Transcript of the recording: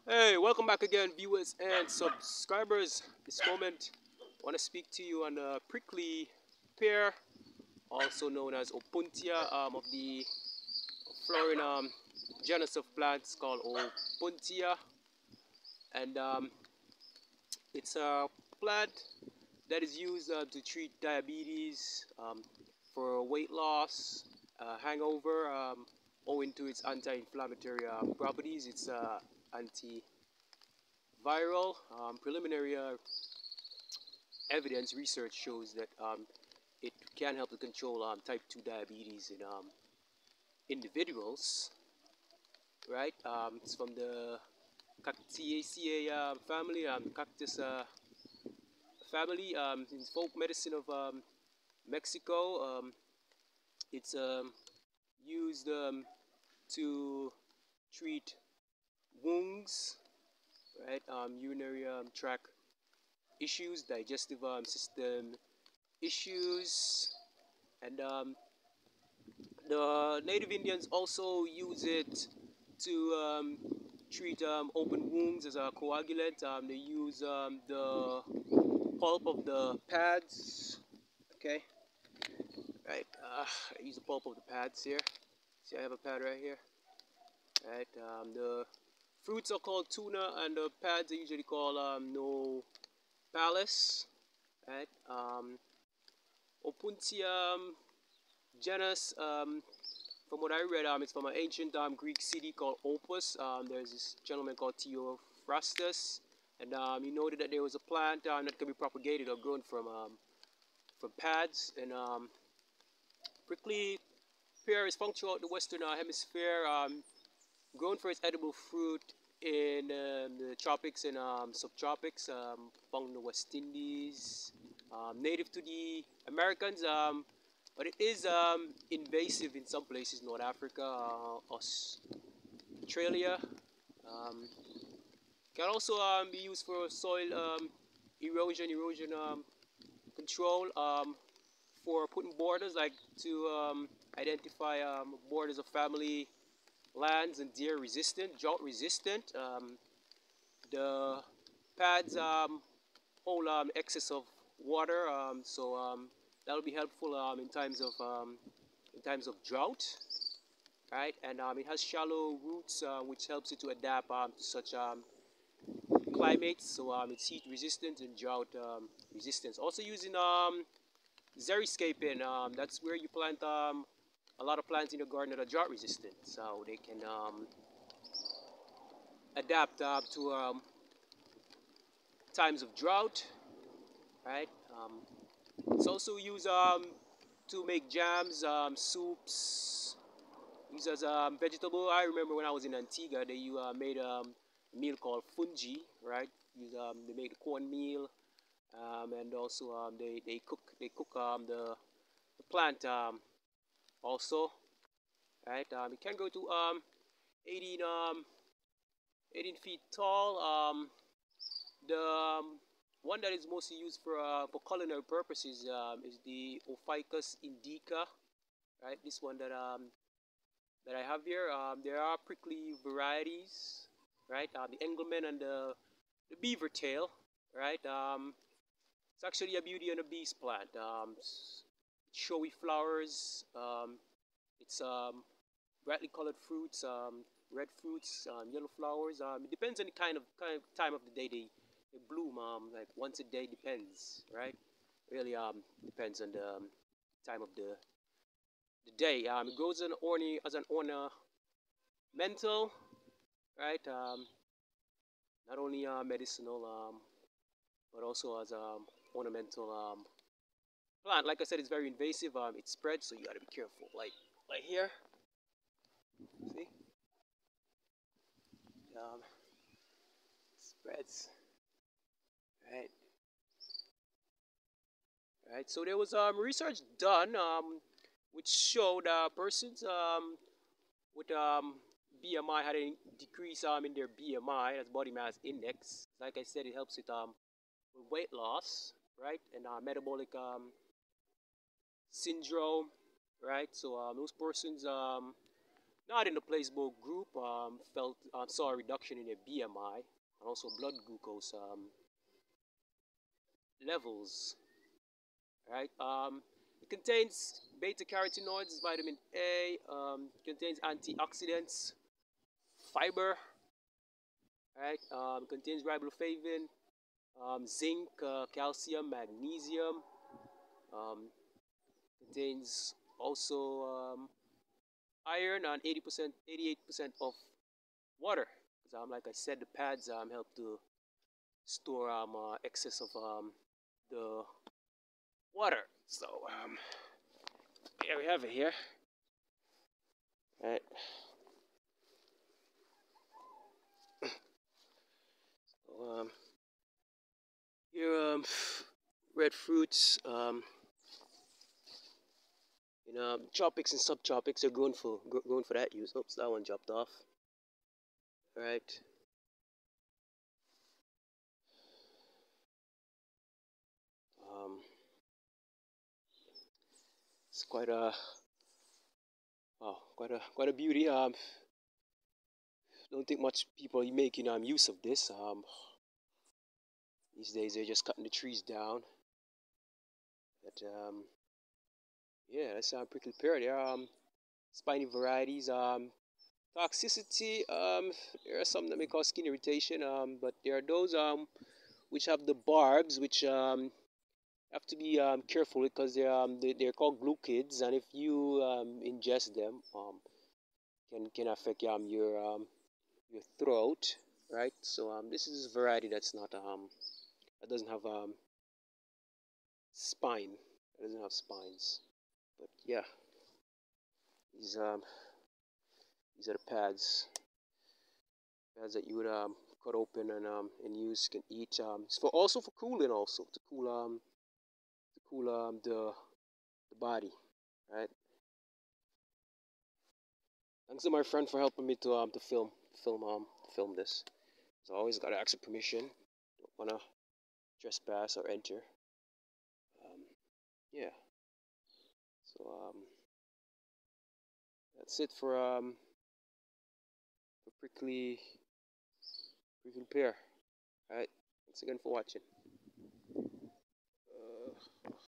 Hey, welcome back again, viewers and subscribers. This moment, I want to speak to you on the prickly pear, also known as Opuntia, of the flowering genus of plants called Opuntia, and it's a plant that is used to treat diabetes, for weight loss, hangover, owing to its anti-inflammatory properties. It's antiviral. Preliminary evidence research shows that it can help to control type 2 diabetes in individuals, right? It's from the Cactacea family, Cactus family. In folk medicine of Mexico, it's used to treat wounds, right? Urinary tract issues, digestive system issues, and the native Indians also use it to treat open wounds as a coagulant. They use the pulp of the pads. Okay, right. I use the pulp of the pads here. See, I have a pad right here. Right. The fruits are called tuna, and the pads are usually called nopales. Right. Opuntia genus. From what I read, it's from an ancient Greek city called Opus. There's this gentleman called Theophrastus, and he noted that there was a plant that can be propagated or grown from pads. And prickly pear is found throughout the Western Hemisphere, grown for its edible fruit in the tropics and subtropics, found in the West Indies, native to the Americans. But it is invasive in some places, North Africa, Australia. Um, can also be used for soil erosion control, for putting borders, like to identify borders of family lands and deer resistant, drought resistant. The pads hold excess of water, so that'll be helpful in times of drought, right? And it has shallow roots, which helps it to adapt to such climates. So it's heat resistant and drought resistance. Also using xeriscaping. That's where you plant a lot of plants in the garden that are drought resistant, so they can adapt to times of drought, right? It's also used to make jams, soups, used as vegetable. I remember when I was in Antigua, they made a meal called fungi, right? They make the cornmeal, and also they cook the plant also, right? It can go to 18 18 feet tall. The one that is mostly used for culinary purposes is the ficus indica, right? This one that I have here. There are prickly varieties, right? The Engelmann and the beaver tail, right? It's actually a Beauty and the Beast plant. Showy flowers. It's brightly colored fruits, red fruits, yellow flowers. It depends on the kind of time of the day they bloom. Like once a day depends, right? Really depends on the time of the day. It grows as an ornamental, right? Not only medicinal, but also as ornamental plant. Like I said, it's very invasive. It spreads, so you gotta be careful. Like here, see, spreads, right? Right. So there was research done which showed persons with BMI had a decrease in their BMI, that's body mass index. Like I said, it helps with weight loss, right, and metabolic syndrome, right? So those persons not in the placebo group, felt saw a reduction in their BMI and also blood glucose levels. Right? It contains beta carotenoids, vitamin A. Contains antioxidants, fiber. Right? Contains riboflavin, zinc, calcium, magnesium. Um, contains also iron and 80%, 88% of water. Because like I said, the pads help to store excess of the water. So here we have it here. Right. So, here red fruits. Tropics and subtropics are grown for that use. Oops, that one dropped off. All right. It's quite a quite a beauty. Don't think much people are making use of this. These days they're just cutting the trees down. But yeah, that's prickly pear. There are spiny varieties. Toxicity. There are some that may cause skin irritation. But there are those which have the barbs, which have to be careful because they're called glucids, and if you ingest them, can affect your throat, right? So this is a variety that's not that doesn't have spine. It doesn't have spines. But yeah, these um these are the pads that you would cut open and use, can eat. It's for also for cooling, also to cool the body, right? Thanks to my friend for helping me to film this. So I always gotta ask for permission. Don't wanna trespass or enter. Um, yeah. So that's it for prickly pear. All right. Thanks again for watching.